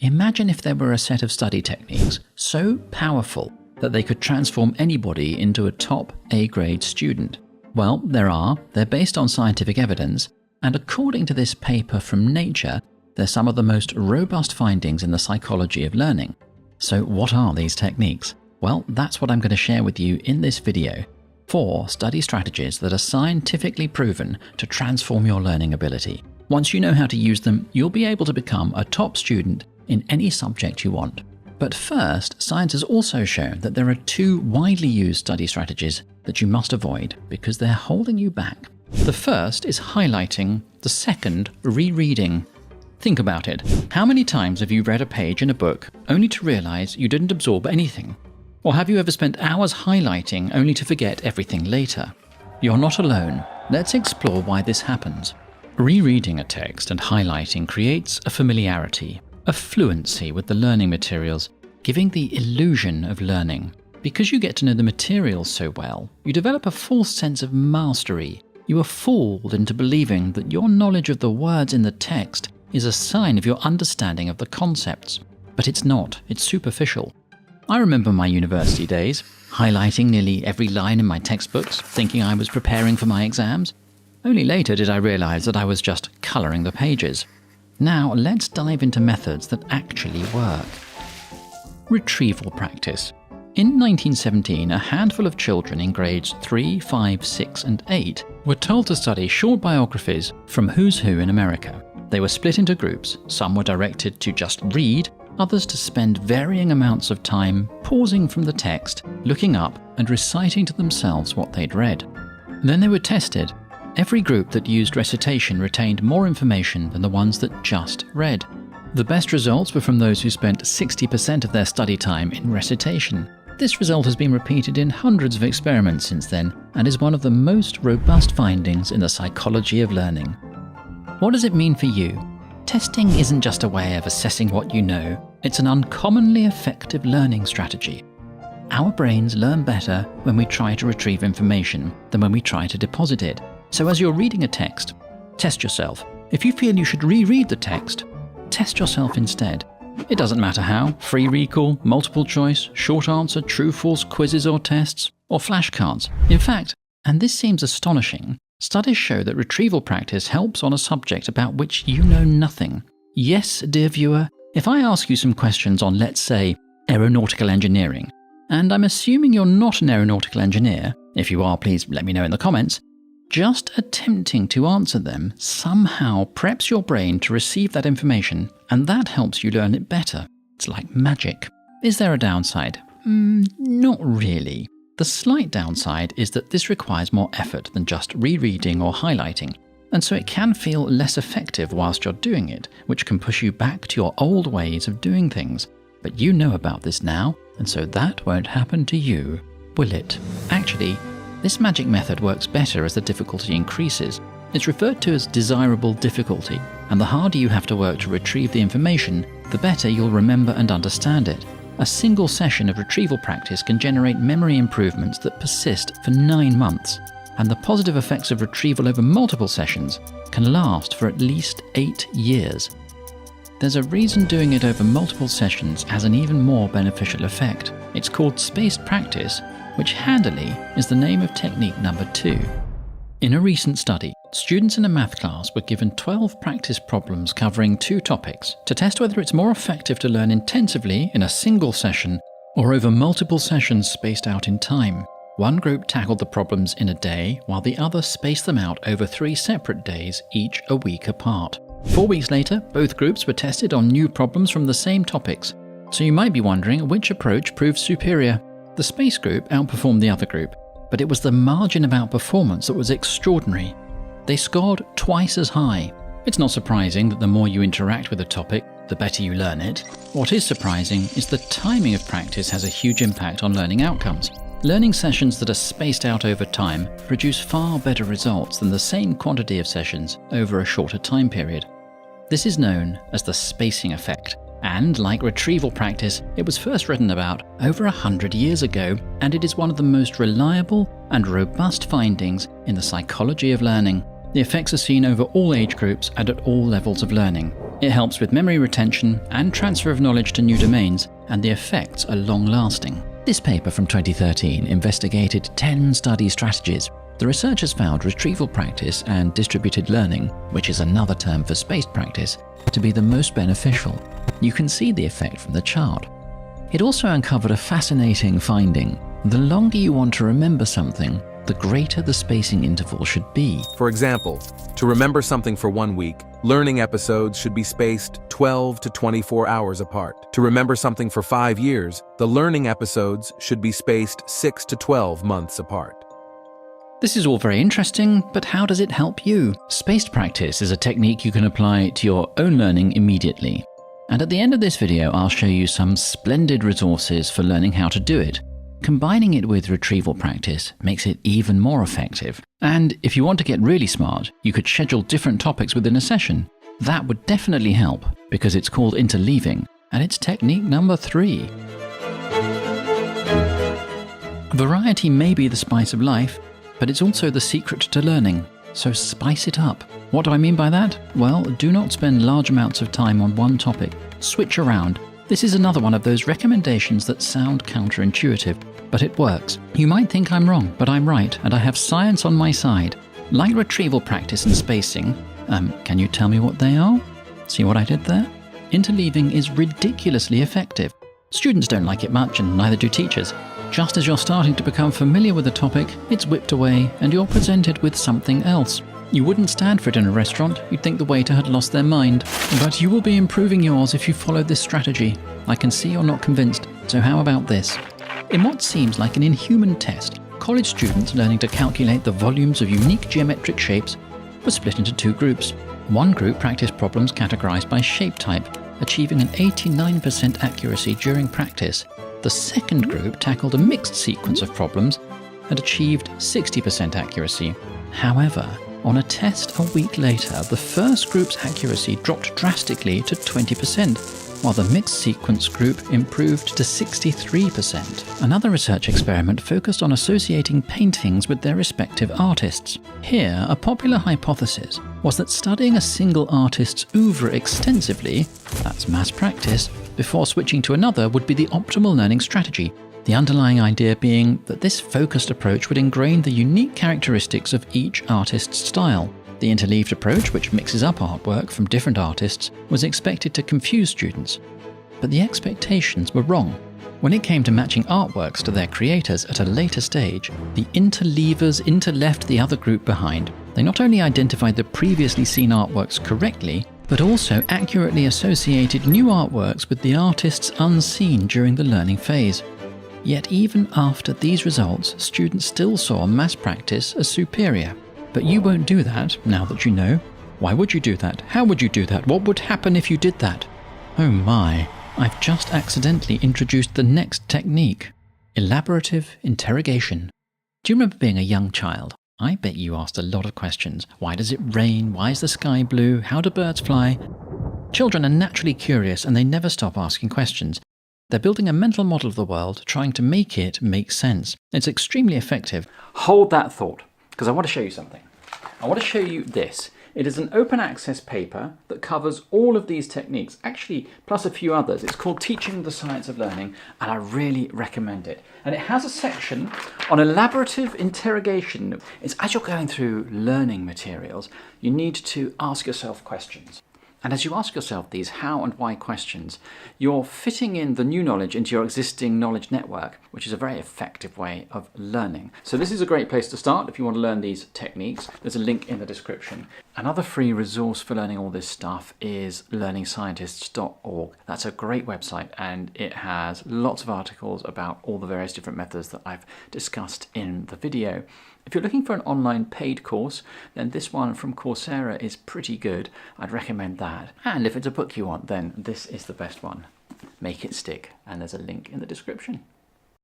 Imagine if there were a set of study techniques so powerful that they could transform anybody into a top A-grade student. Well, they're based on scientific evidence, and according to this paper from Nature, they're some of the most robust findings in the psychology of learning. So what are these techniques? Well, that's what I'm going to share with you in this video. 4 study strategies that are scientifically proven to transform your learning ability. Once you know how to use them, you'll be able to become a top student in any subject you want. But first, science has also shown that there are 2 widely used study strategies that you must avoid because they're holding you back. The first is highlighting, the second, rereading. Think about it. How many times have you read a page in a book only to realize you didn't absorb anything? Or have you ever spent hours highlighting only to forget everything later? You're not alone. Let's explore why this happens. Rereading a text and highlighting creates a familiarity, a fluency with the learning materials, giving the illusion of learning. Because you get to know the materials so well, you develop a false sense of mastery. You are fooled into believing that your knowledge of the words in the text is a sign of your understanding of the concepts. But it's not, it's superficial. I remember my university days, highlighting nearly every line in my textbooks, thinking I was preparing for my exams. Only later did I realize that I was just coloring the pages. Now let's dive into methods that actually work. Retrieval practice. In 1917, a handful of children in grades 3, 5, 6 and 8 were told to study short biographies from who's who in America. They were split into groups. Some were directed to just read, others to spend varying amounts of time pausing from the text, looking up and reciting to themselves what they'd read. Then they were tested. Every group that used recitation retained more information than the ones that just read. The best results were from those who spent 60% of their study time in recitation. This result has been repeated in hundreds of experiments since then and is one of the most robust findings in the psychology of learning. What does it mean for you? Testing isn't just a way of assessing what you know, it's an uncommonly effective learning strategy. Our brains learn better when we try to retrieve information than when we try to deposit it. So as you're reading a text, test yourself. If you feel you should reread the text, test yourself instead. It doesn't matter how, free recall, multiple choice, short answer, true-false quizzes or tests, or flashcards. In fact, and this seems astonishing, studies show that retrieval practice helps on a subject about which you know nothing. Yes, dear viewer, if I ask you some questions on, let's say, aeronautical engineering, and I'm assuming you're not an aeronautical engineer, if you are, please let me know in the comments, just attempting to answer them somehow preps your brain to receive that information, and that helps you learn it better. It's like magic. Is there a downside? Not really. The slight downside is that this requires more effort than just rereading or highlighting, and so it can feel less effective whilst you're doing it, which can push you back to your old ways of doing things. But you know about this now, and so that won't happen to you, will it? Actually, this magic method works better as the difficulty increases. It's referred to as desirable difficulty, and the harder you have to work to retrieve the information, the better you'll remember and understand it. A single session of retrieval practice can generate memory improvements that persist for 9 months, and the positive effects of retrieval over multiple sessions can last for at least 8 years. There's a reason doing it over multiple sessions has an even more beneficial effect. It's called spaced practice, which handily is the name of technique number 2. In a recent study, students in a math class were given 12 practice problems covering 2 topics to test whether it's more effective to learn intensively in a single session or over multiple sessions spaced out in time. One group tackled the problems in a day, while the other spaced them out over 3 separate days, each a week apart. 4 weeks later, both groups were tested on new problems from the same topics. So you might be wondering which approach proved superior. The space group outperformed the other group, but it was the margin of outperformance that was extraordinary. They scored twice as high. It's not surprising that the more you interact with a topic, the better you learn it. What is surprising is the timing of practice has a huge impact on learning outcomes. Learning sessions that are spaced out over time produce far better results than the same quantity of sessions over a shorter time period. This is known as the spacing effect, and like retrieval practice, it was first written about over 100 years ago, and it is one of the most reliable and robust findings in the psychology of learning. The effects are seen over all age groups and at all levels of learning. It helps with memory retention and transfer of knowledge to new domains, and the effects are long-lasting. This paper from 2013 investigated 10 study strategies. The researchers found retrieval practice and distributed learning, which is another term for spaced practice, to be the most beneficial. You can see the effect from the chart. It also uncovered a fascinating finding. The longer you want to remember something, the greater the spacing interval should be. For example, to remember something for 1 week, learning episodes should be spaced 12 to 24 hours apart. To remember something for 5 years, the learning episodes should be spaced 6 to 12 months apart. This is all very interesting, but how does it help you? Spaced practice is a technique you can apply to your own learning immediately. And at the end of this video, I'll show you some splendid resources for learning how to do it. Combining it with retrieval practice makes it even more effective. And if you want to get really smart, you could schedule different topics within a session. That would definitely help, because it's called interleaving, and it's technique number 3. Variety may be the spice of life, but it's also the secret to learning, so spice it up. What do I mean by that? Well, do not spend large amounts of time on one topic. Switch around. This is another one of those recommendations that sound counterintuitive, but it works. You might think I'm wrong, but I'm right, and I have science on my side. Like retrieval practice and spacing, can you tell me what they are? See what I did there? Interleaving is ridiculously effective. Students don't like it much, and neither do teachers. Just as you're starting to become familiar with a topic, it's whipped away and you're presented with something else. You wouldn't stand for it in a restaurant, you'd think the waiter had lost their mind. But you will be improving yours if you follow this strategy. I can see you're not convinced, so how about this? In what seems like an inhuman test, college students learning to calculate the volumes of unique geometric shapes were split into 2 groups. One group practiced problems categorized by shape type, achieving an 89% accuracy during practice. The second group tackled a mixed sequence of problems and achieved 60% accuracy. However, on a test a week later, the first group's accuracy dropped drastically to 20%, while the mixed sequence group improved to 63%. Another research experiment focused on associating paintings with their respective artists. Here, a popular hypothesis was that studying a single artist's oeuvre extensively, that's mass practice, before switching to another would be the optimal learning strategy. The underlying idea being that this focused approach would ingrain the unique characteristics of each artist's style. The interleaved approach, which mixes up artwork from different artists, was expected to confuse students. But the expectations were wrong. When it came to matching artworks to their creators at a later stage, the interleavers interleft the other group behind. They not only identified the previously seen artworks correctly, but also accurately associated new artworks with the artists unseen during the learning phase. Yet even after these results, students still saw mass practice as superior. But you won't do that, now that you know. Why would you do that? How would you do that? What would happen if you did that? Oh my, I've just accidentally introduced the next technique. Elaborative interrogation. Do you remember being a young child? I bet you asked a lot of questions. Why does it rain? Why is the sky blue? How do birds fly? Children are naturally curious and they never stop asking questions. They're building a mental model of the world, trying to make it make sense. It's extremely effective. Hold that thought, because I want to show you something. I want to show you this. It is an open access paper that covers all of these techniques, actually, plus a few others. It's called Teaching the Science of Learning, and I really recommend it. And it has a section on elaborative interrogation. It's as you're going through learning materials, you need to ask yourself questions. And as you ask yourself these how and why questions, you're fitting in the new knowledge into your existing knowledge network, which is a very effective way of learning. So this is a great place to start if you want to learn these techniques. There's a link in the description. Another free resource for learning all this stuff is learningscientists.org. That's a great website and it has lots of articles about all the various different methods that I've discussed in the video. If you're looking for an online paid course, then this one from Coursera is pretty good. I'd recommend that. And if it's a book you want, then this is the best one. Make it stick. And there's a link in the description.